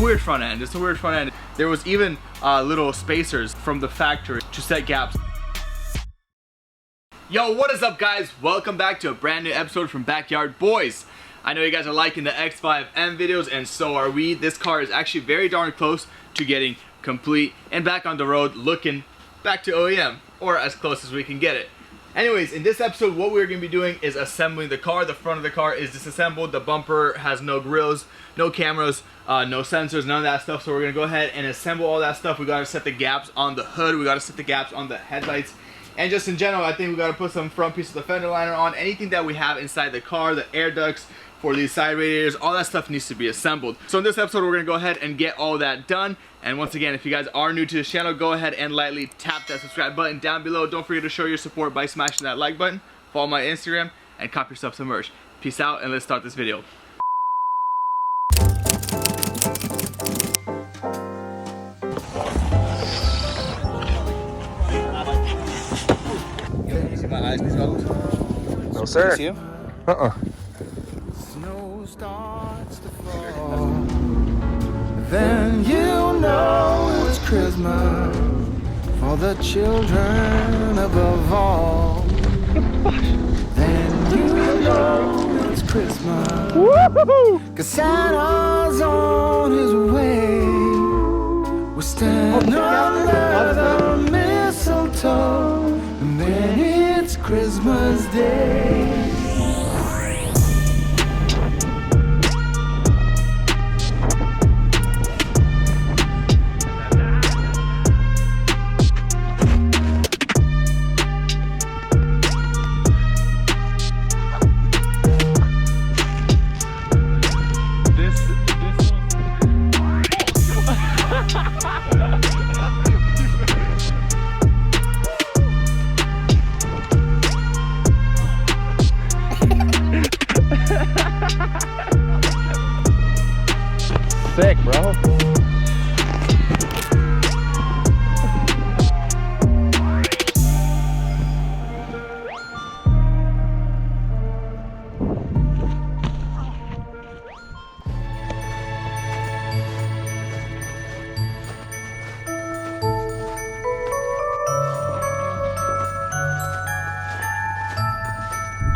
weird front end. It's a weird front end. There was even little spacers from the factory to set gaps. Yo, what is up guys? Welcome back to a brand new episode from Backyard Boys. I know you guys are liking the X5M videos, and so are we. This car is actually very darn close to getting complete and back on the road, looking back to OEM, or as close as we can get it. Anyways, in this episode, what we're going to be doing is assembling the car. The front of the car is disassembled. The bumper has no grills, no cameras, no sensors, none of that stuff. So we're going to go ahead and assemble all that stuff. We got to set the gaps on the hood. We got to set the gaps on the headlights. And just in general, I think we got to put some front piece of the fender liner on. Anything that we have inside the car, the air ducts for these side radiators, all that stuff needs to be assembled. So in this episode, we're going to go ahead and get all that done. And once again, if you guys are new to this channel, go ahead and lightly tap that subscribe button down below. Don't forget to show your support by smashing that like button. Follow my Instagram and cop yourself some merch. Peace out, and let's start this video. My eyes, these goggles? No, sir. See you? Snow starts to fall, then you know it's Christmas for the children above all. Then you know it's Christmas, 'cause Santa's on his way. We're standing under the mistletoe, and then it's Christmas Day. Sick, bro.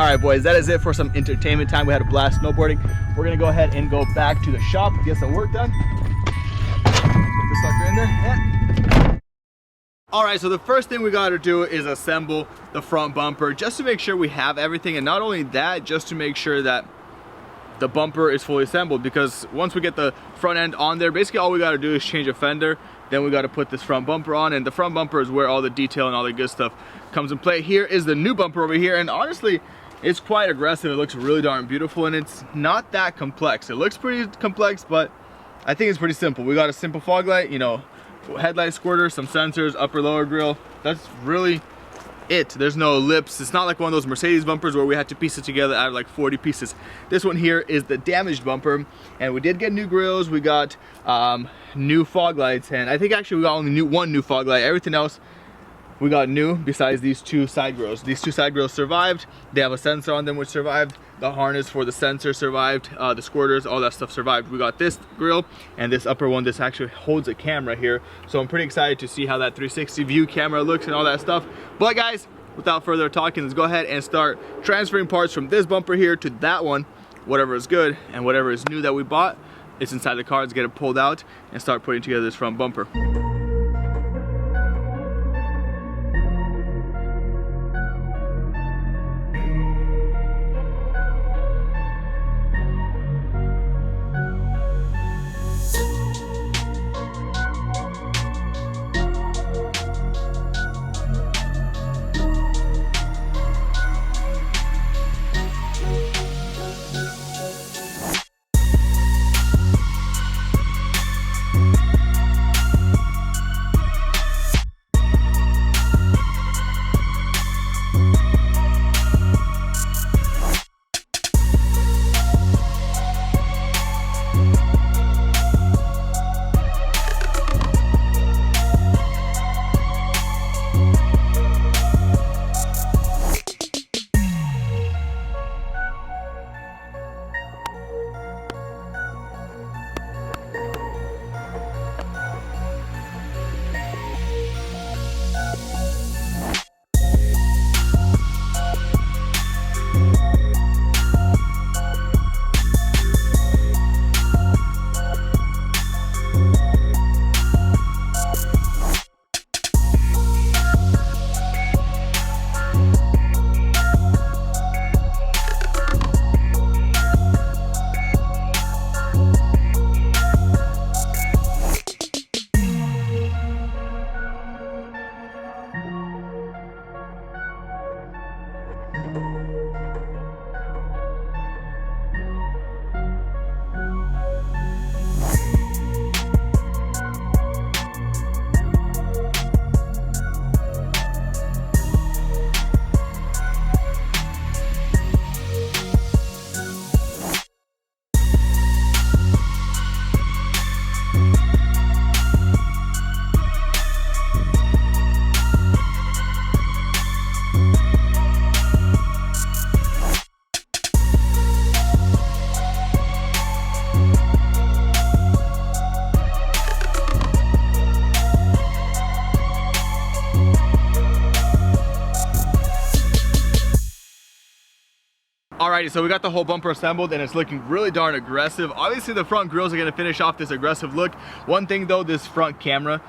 Alright boys, that is it for some entertainment time. We had a blast snowboarding. We're gonna go ahead and go back to the shop, get some work done. Put this sucker in there. Yeah. Alright, so the first thing we gotta do is assemble the front bumper just to make sure we have everything, and not only that, just to make sure that the bumper is fully assembled, because once we get the front end on there, basically all we gotta do is change a fender. Then we got to put this front bumper on, and the front bumper is where all the detail and all the good stuff comes in play. Here is the new bumper over here, and honestly, it's quite aggressive. It looks really darn beautiful, and it's not that complex. It looks pretty complex, but I think it's pretty simple. We got a simple fog light, you know, headlight squirter, some sensors, upper lower grille. That's really it. There's no lips. It's not like one of those Mercedes bumpers where we had to piece it together out of like 40 pieces. This one here is the damaged bumper, and we did get new grills. We got new fog lights, and I think actually we got only one new fog light. Everything else we got new besides these two side grills. These two side grills survived. They have a sensor on them which survived. The harness for the sensor survived. The squirters, all that stuff survived. We got this grill and this upper one. This actually holds a camera here. So I'm pretty excited to see how that 360 view camera looks and all that stuff. But guys, without further talking, let's go ahead and start transferring parts from this bumper here to that one. Whatever is good and whatever is new that we bought, it's inside the car. Let's get it pulled out and start putting together this front bumper. Alrighty, so we got the whole bumper assembled and it's looking really darn aggressive. Obviously the front grills are gonna finish off this aggressive look. One thing though, this front camera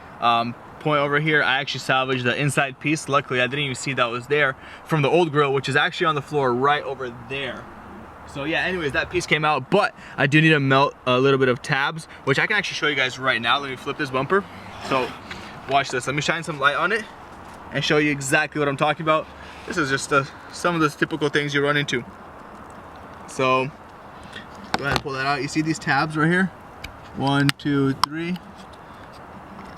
point over here, I actually salvaged the inside piece. Luckily I didn't even see that was there from the old grill, which is actually on the floor right over there. So yeah, anyways, that piece came out, but I do need to melt a little bit of tabs, which I can actually show you guys right now. Let me flip this bumper. So watch this, let me shine some light on it and show you exactly what I'm talking about. This is just some of the typical things you run into. So go ahead and pull that out. You see these tabs right here? 1, 2, 3.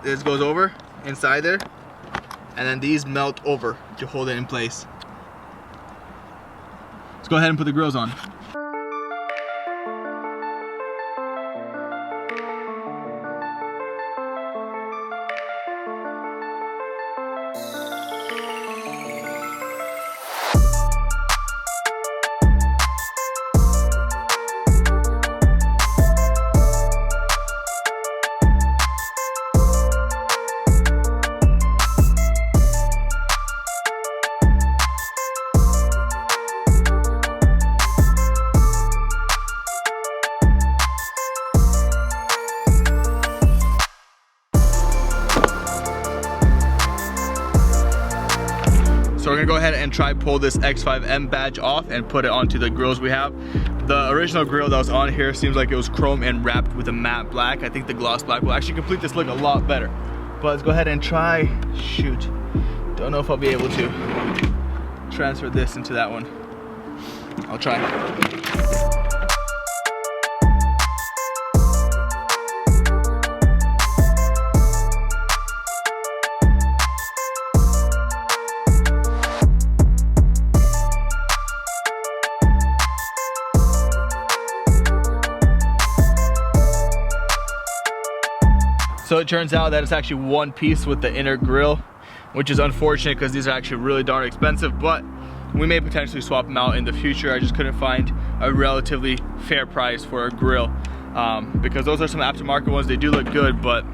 This goes over inside there, and then these melt over to hold it in place. Let's go ahead and put the grills on. So we're gonna go ahead and try pull this X5M badge off and put it onto the grills we have. The original grill that was on here seems like it was chrome and wrapped with a matte black. I think the gloss black will actually complete this look a lot better. But let's go ahead and try, shoot. Don't know if I'll be able to transfer this into that one. I'll try. So it turns out that it's actually one piece with the inner grill, which is unfortunate because these are actually really darn expensive, but we may potentially swap them out in the future. I just couldn't find a relatively fair price for a grill because those are some aftermarket ones. They do look good, but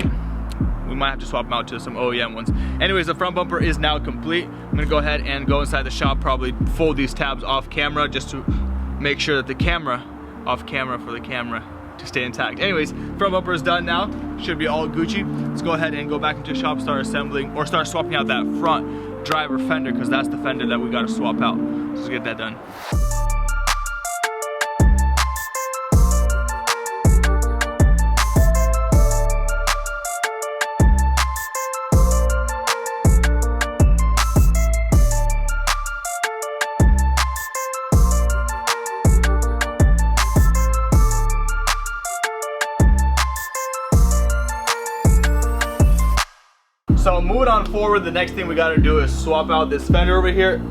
we might have to swap them out to some OEM ones. Anyways, the front bumper is now complete. I'm gonna go ahead and go inside the shop, probably fold these tabs off camera just to make sure that the camera off camera for the camera to stay intact. Anyways, front bumper is done now. Should be all Gucci. Let's go ahead and go back into the shop, start assembling or start swapping out that front driver fender because that's the fender that we got to swap out. Let's get that done. So moving on forward, the next thing we got to do is swap out this fender over here.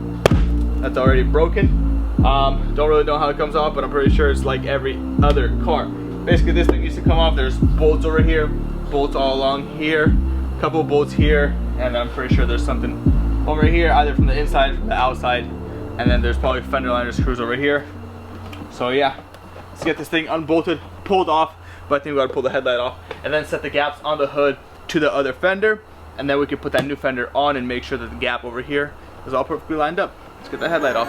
That's already broken. Don't really know how it comes off, but I'm pretty sure it's like every other car. Basically, this thing used to come off. There's bolts over here, bolts all along here, a couple of bolts here, and I'm pretty sure there's something over here, either from the inside or from the outside. And then there's probably fender liner screws over here. So yeah, let's get this thing unbolted, pulled off, but I think we got to pull the headlight off, and then set the gaps on the hood to the other fender. And then we can put that new fender on and make sure that the gap over here is all perfectly lined up. Let's get the headlight off.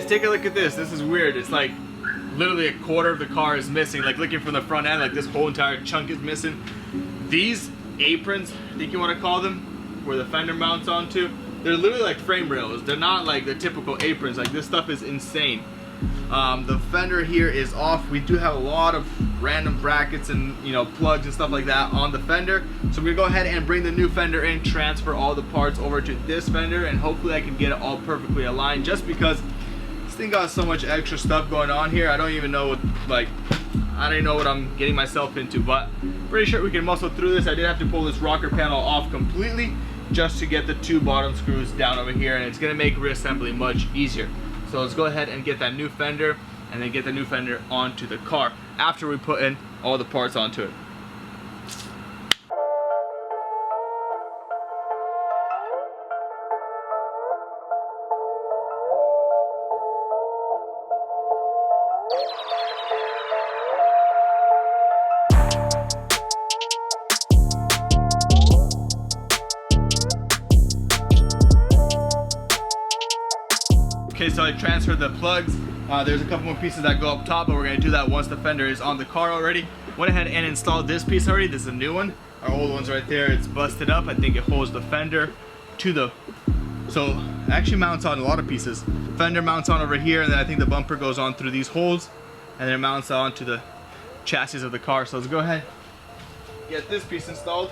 Guys, take a look at this. This is weird. It's like literally a quarter of the car is missing. Like looking from the front end, like this whole entire chunk is missing. These aprons, I think you want to call them, where the fender mounts onto, they're literally like frame rails. They're not like the typical aprons. Like this stuff is insane. The fender here is off. We do have a lot of random brackets and plugs and stuff like that on the fender. So I'm gonna go ahead and bring the new fender in, transfer all the parts over to this fender, and hopefully I can get it all perfectly aligned, just because this thing got so much extra stuff going on here. I don't even know what, I don't even know what I'm getting myself into, but pretty sure we can muscle through this. I did have to pull this rocker panel off completely just to get the 2 bottom screws down over here, and it's gonna make reassembly much easier. So let's go ahead and get that new fender, and then get the new fender onto the car after we put in all the parts onto it. Okay, so I transferred the plugs. There's a couple more pieces that go up top, but we're gonna do that once the fender is on the car already. Went ahead and installed this piece already. This is a new one. Our old one's right there. It's busted up. I think it holds the fender to the, so it actually mounts on a lot of pieces. Fender mounts on over here, and then I think the bumper goes on through these holes, and then it mounts on to the chassis of the car. So let's go ahead, get this piece installed.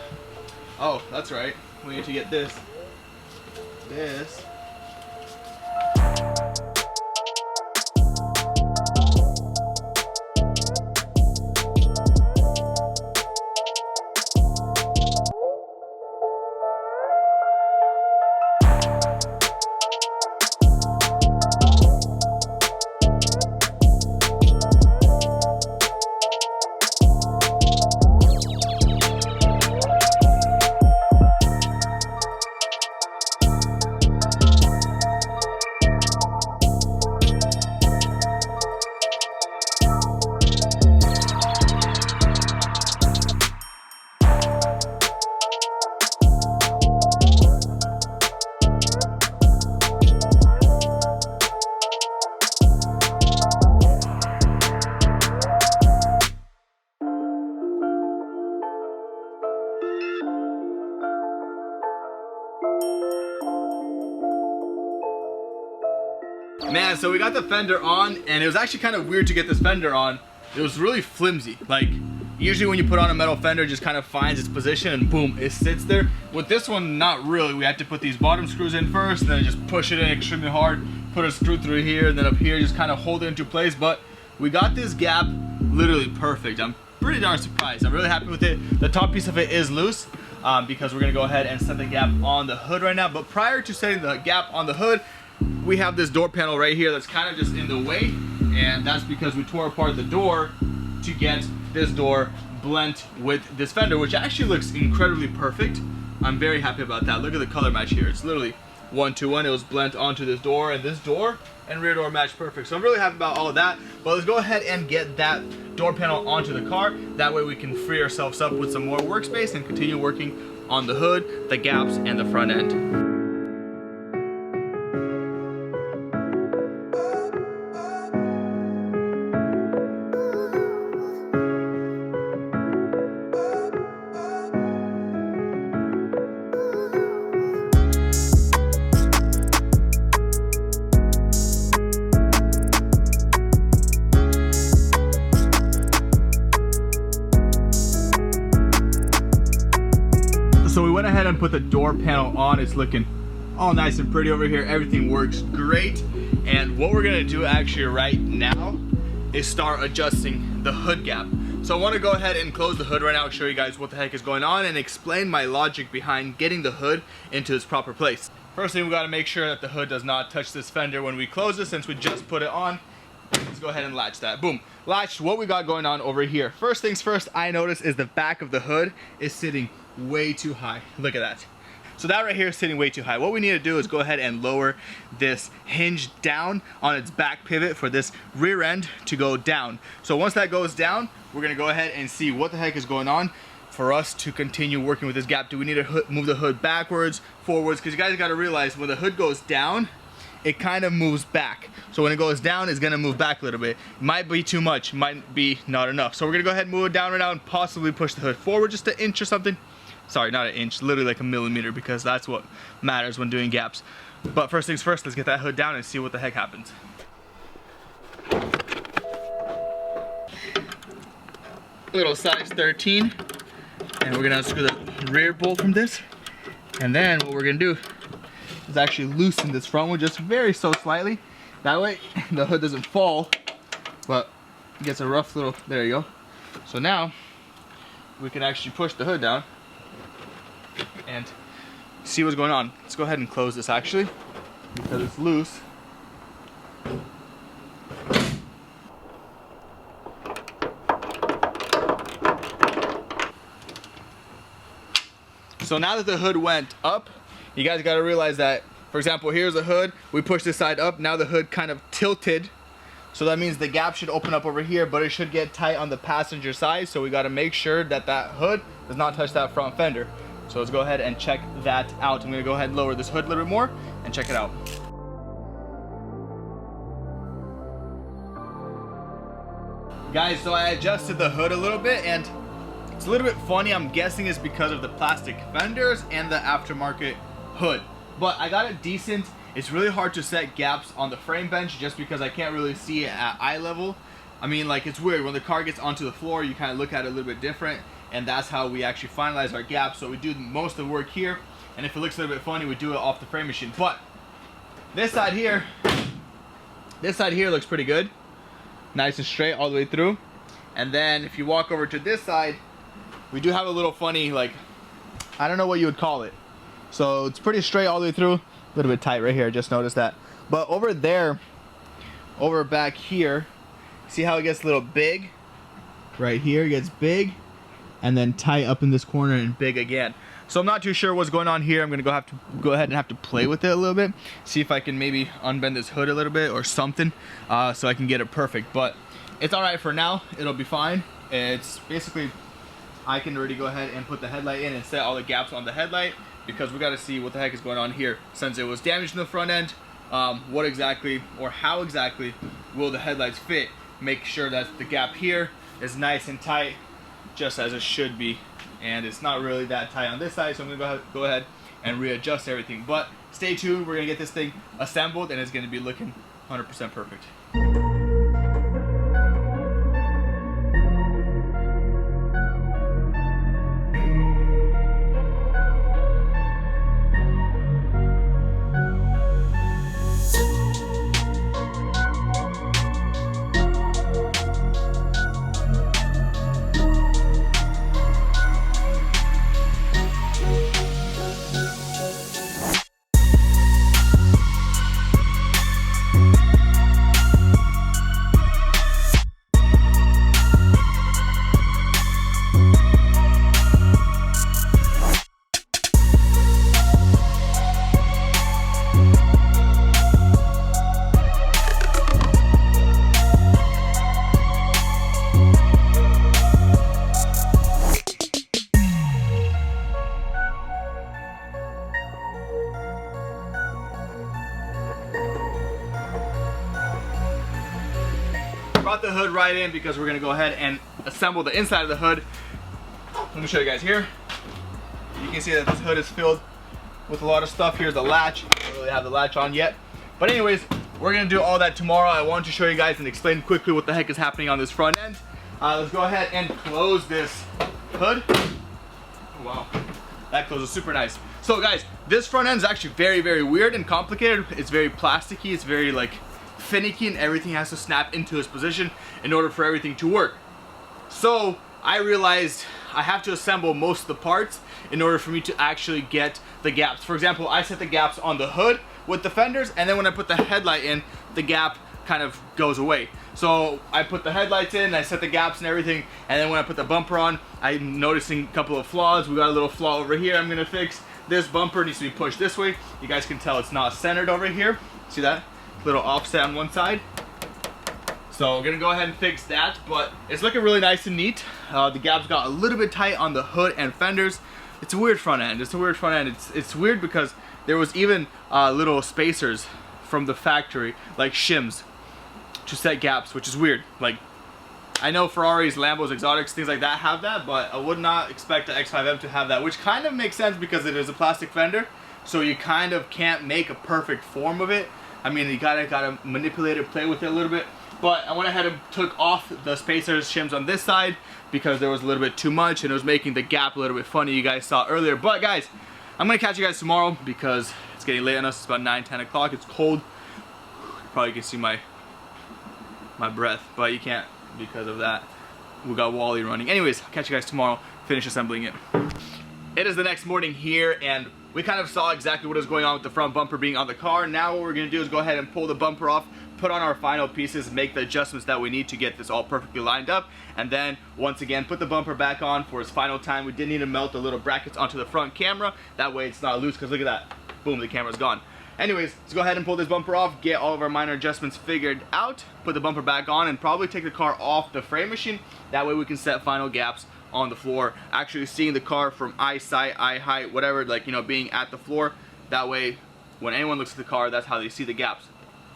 Oh, that's right. We need to get this. Man, so we got the fender on, and it was actually kind of weird to get this fender on. It was really flimsy. Like, usually when you put on a metal fender, it just kind of finds its position and boom, it sits there. With this one, not really. We had to put these bottom screws in first, and then just push it in extremely hard, put a screw through here, and then up here, just kind of hold it into place. But we got this gap literally perfect. I'm pretty darn surprised. I'm really happy with it. The top piece of it is loose, because we're gonna go ahead and set the gap on the hood right now. But prior to setting the gap on the hood, we have this door panel right here that's kind of just in the way, and that's because we tore apart the door to get this door blent with this fender, which actually looks incredibly perfect. I'm very happy about that. Look at the color match here. It's literally 1-to-1. It was blent onto this door, and this door and rear door match perfect. So I'm really happy about all of that. But let's go ahead and get that door panel onto the car. That way we can free ourselves up with some more workspace and continue working on the hood, the gaps, and the front end. So we went ahead and put the door panel on. It's looking all nice and pretty over here. Everything works great. And what we're gonna do actually right now is start adjusting the hood gap. So I wanna go ahead and close the hood right now and show you guys what the heck is going on and explain my logic behind getting the hood into its proper place. First thing, we gotta make sure that the hood does not touch this fender when we close it, since we just put it on. Let's go ahead and latch that. Boom. Latched. What we got going on over here. First things first, I noticed is the back of the hood is sitting way too high. Look at that. So that right here is sitting way too high. What we need to do is go ahead and lower this hinge down on its back pivot for this rear end to go down. So once that goes down, we're gonna go ahead and see what the heck is going on for us to continue working with this gap. Do we need to move the hood backwards, forwards? Because you guys gotta realize when the hood goes down, it kind of moves back. So when it goes down, it's gonna move back a little bit. Might be too much, might be not enough. So we're gonna go ahead and move it down right now and possibly push the hood forward just an inch or something. Sorry, not an inch, literally like a millimeter, because that's what matters when doing gaps. But first things first, let's get that hood down and see what the heck happens. Little size 13, and we're gonna unscrew the rear bolt from this. And then what we're gonna do is actually loosen this front one just very so slightly. That way the hood doesn't fall, but it gets a rough little, there you go. So now we can actually push the hood down and see what's going on. Let's go ahead and close this actually, because it's loose. So now that the hood went up, you guys gotta realize that, for example, here's the hood, we push this side up, now the hood kind of tilted. So that means the gap should open up over here, but it should get tight on the passenger side. So we gotta make sure that that hood does not touch that front fender. So let's go ahead and check that out. I'm gonna go ahead and lower this hood a little bit more and check it out. Guys, so I adjusted the hood a little bit, and it's a little bit funny. I'm guessing it's because of the plastic fenders and the aftermarket hood. But I got it decent. It's really hard to set gaps on the frame bench just because I can't really see it at eye level. I mean, like, it's weird. When the car gets onto the floor, you kind of look at it a little bit different, and that's how we actually finalize our gaps. So we do most of the work here, and if it looks a little bit funny, we do it off the frame machine. But this side here looks pretty good. Nice and straight all the way through. And then if you walk over to this side, we do have a little funny, like, I don't know what you would call it. So it's pretty straight all the way through. A little bit tight right here, just noticed that. But over there, over back here, see how it gets a little big? Right here, it gets big, and then tight up in this corner and big again. So I'm not too sure what's going on here. I'm gonna go ahead and have to play with it a little bit, see if I can maybe unbend this hood a little bit or something, so I can get it perfect. But it's all right for now. It'll be fine. It's basically, I can already go ahead and put the headlight in and set all the gaps on the headlight, because we got to see what the heck is going on here. Since it was damaged in the front end, what exactly or how exactly will the headlights fit? Make sure that the gap here is nice and tight, just as it should be, and it's not really that tight on this side. So I'm gonna go ahead and readjust everything. But stay tuned, we're gonna get this thing assembled, and it's gonna be looking 100% perfect. Brought the hood right in because we're gonna go ahead and assemble the inside of the hood. Let me show you guys here. You can see that this hood is filled with a lot of stuff. Here's the latch. I don't really have the latch on yet. But anyways, we're gonna do all that tomorrow. I wanted to show you guys and explain quickly what the heck is happening on this front end. Let's go ahead and close this hood. Oh, wow, that closes super nice. So guys, this front end is actually very, very weird and complicated. It's very plasticky. It's very like finicky, and everything has to snap into its position in order for everything to work. So I realized I have to assemble most of the parts in order for me to actually get the gaps. For example, I set the gaps on the hood with the fenders, and then when I put the headlight in, the gap kind of goes away. So I put the headlights in, I set the gaps and everything, and then when I put the bumper on, I'm noticing a couple of flaws. We got a little flaw over here I'm gonna fix. This bumper needs to be pushed this way. You guys can tell it's not centered over here. See that? Little offset on one side. So we're gonna go ahead and fix that, but it's looking really nice and neat. The gaps got a little bit tight on the hood and fenders. It's a weird front end. It's a weird front end. It's weird because there was even little spacers from the factory, like shims, to set gaps, which is weird. Like, I know Ferraris, Lambos, exotics, things like that have that, but I would not expect the X5M to have that, which kind of makes sense because it is a plastic fender, so you kind of can't make a perfect form of it. I mean, you gotta manipulate it, play with it a little bit. But I went ahead and took off the spacers shims on this side because there was a little bit too much and it was making the gap a little bit funny, you guys saw earlier. But guys, I'm gonna catch you guys tomorrow because it's getting late on us. It's about 9-10 o'clock. It's cold. You probably can see my breath, but you can't because of that. We got Wally running. Anyways, I'll catch you guys tomorrow, finish assembling it. It is the next morning here, and we kind of saw exactly what is going on with the front bumper being on the car. Now what we're gonna do is go ahead and pull the bumper off, put on our final pieces, make the adjustments that we need to get this all perfectly lined up, and then once again put the bumper back on for its final time. We did need to melt the little brackets onto the front camera, that way it's not loose, because look at that, boom, the camera's gone. Anyways, let's go ahead and pull this bumper off, get all of our minor adjustments figured out, put the bumper back on, and probably take the car off the frame machine. That way we can set final gaps on the floor, actually seeing the car from eyesight, eye height, whatever, like, you know, being at the floor. That way when anyone looks at the car, that's how they see the gaps.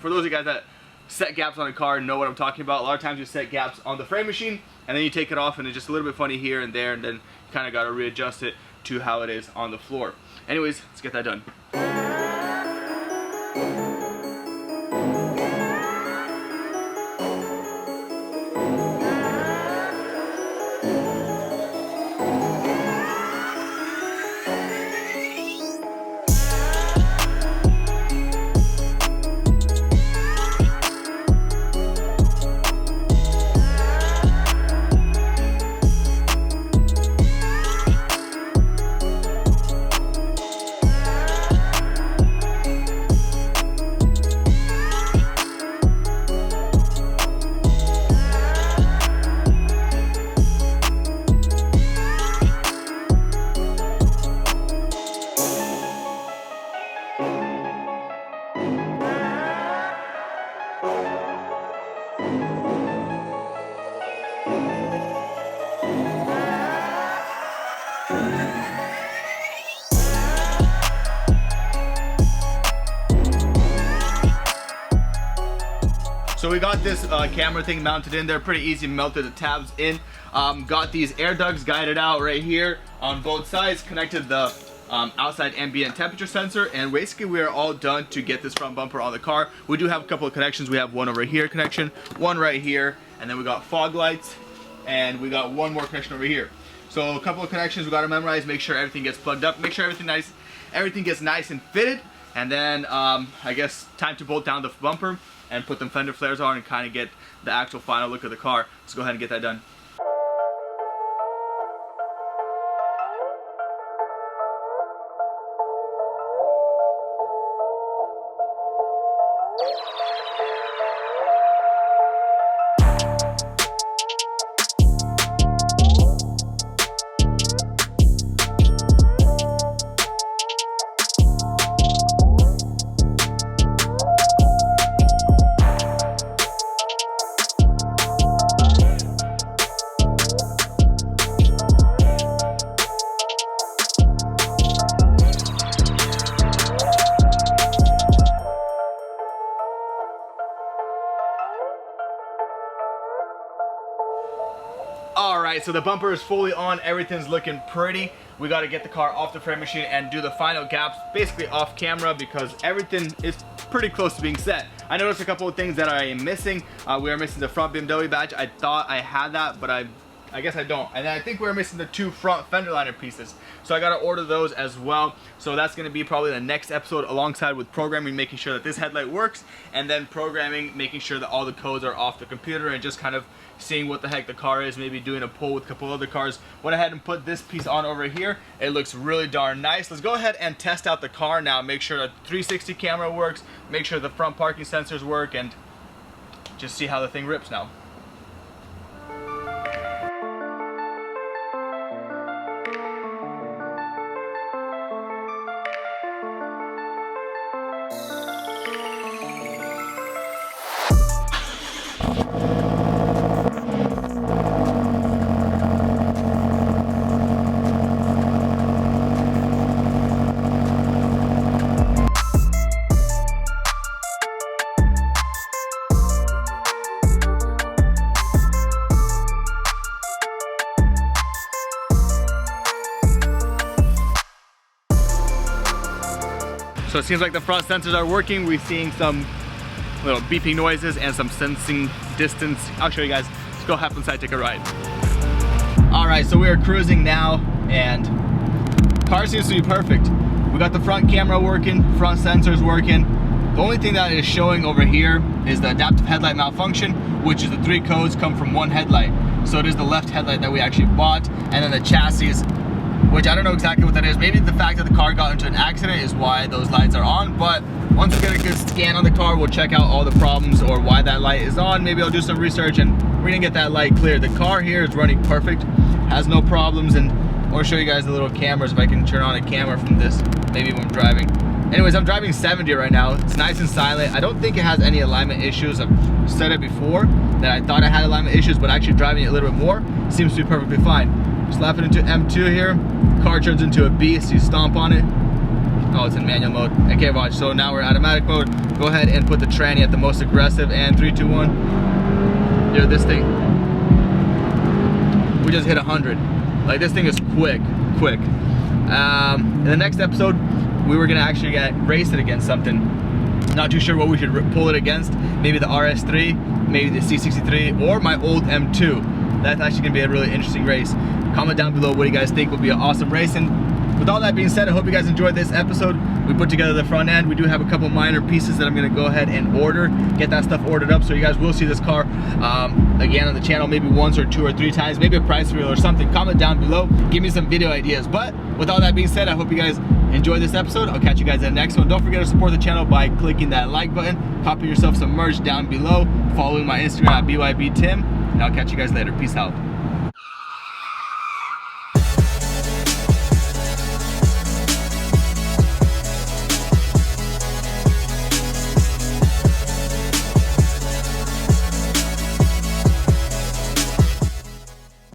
For those of you guys that set gaps on a car and know what I'm talking about, a lot of times you set gaps on the frame machine and then you take it off and it's just a little bit funny here and there, and then you kind of got to readjust it to how it is on the floor. Anyways, let's get that done. So we got this camera thing mounted in there, pretty easy, melted the tabs in. Got these air ducts guided out right here on both sides, connected the outside ambient temperature sensor, and basically we are all done to get this front bumper on the car. We do have a couple of connections. We have one over here connection, one right here, and then we got fog lights, and we got one more connection over here. So a couple of connections we got to memorize, make sure everything gets plugged up, make sure everything gets nice and fitted, and then I guess time to bolt down the bumper and put them fender flares on and kind of get the actual final look of the car. Let's go ahead and get that done. Alright, so the bumper is fully on, everything's looking pretty. We got to get the car off the frame machine and do the final gaps, basically off camera, because everything is pretty close to being set. I noticed a couple of things that I am missing. We are missing the front BMW badge. I thought I had that, but I guess I don't. And then I think we're missing the 2 front fender liner pieces. So I got to order those as well. So that's going to be probably the next episode, alongside with programming, making sure that this headlight works, and then programming, making sure that all the codes are off the computer, and just kind of seeing what the heck the car is, maybe doing a pull with a couple other cars. Went ahead and put this piece on over here. It looks really darn nice. Let's go ahead and test out the car now, make sure the 360 camera works, make sure the front parking sensors work, and just see how the thing rips now. So it seems like the front sensors are working. We're seeing some little beeping noises and some sensing distance. I'll show you guys. Let's go hop inside, take a ride. All right, so we are cruising now and car seems to be perfect. We got the front camera working, front sensors working. The only thing that is showing over here is the adaptive headlight malfunction, which is the 3 codes come from one headlight. So it is the left headlight that we actually bought, and then the chassis, which I don't know exactly what that is. Maybe the fact that the car got into an accident is why those lights are on, but once we get a good scan on the car, we'll check out all the problems or why that light is on. Maybe I'll do some research and we're gonna get that light cleared. The car here is running perfect, has no problems, and I'll show you guys the little cameras if I can turn on a camera from this, maybe when I'm driving. Anyways, I'm driving 70 right now. It's nice and silent. I don't think it has any alignment issues. I've said it before that I thought I had alignment issues, but actually driving it a little bit more seems to be perfectly fine. Slap it into M2 here. Car turns into a beast. You stomp on it. Oh, it's in manual mode. Okay, watch. So now we're automatic mode. Go ahead and put the tranny at the most aggressive, and 3, 2, 1. Dude, this thing. We just hit 100. Like, this thing is quick. In the next episode, we were gonna actually race it against something. Not too sure what we should pull it against. Maybe the RS3, maybe the C63, or my old M2. That's actually gonna be a really interesting race. Comment down below what you guys think would be an awesome race. And with all that being said, I hope you guys enjoyed this episode. We put together the front end. We do have a couple minor pieces that I'm gonna go ahead and order, get that stuff ordered up, so you guys will see this car again on the channel, maybe once or 2 or 3 times, maybe a price reel or something. Comment down below, give me some video ideas. But with all that being said, I hope you guys enjoyed this episode. I'll catch you guys in the next one. Don't forget to support the channel by clicking that like button, copy yourself some merch down below, following my Instagram at BYBTim, and I'll catch you guys later. Peace out.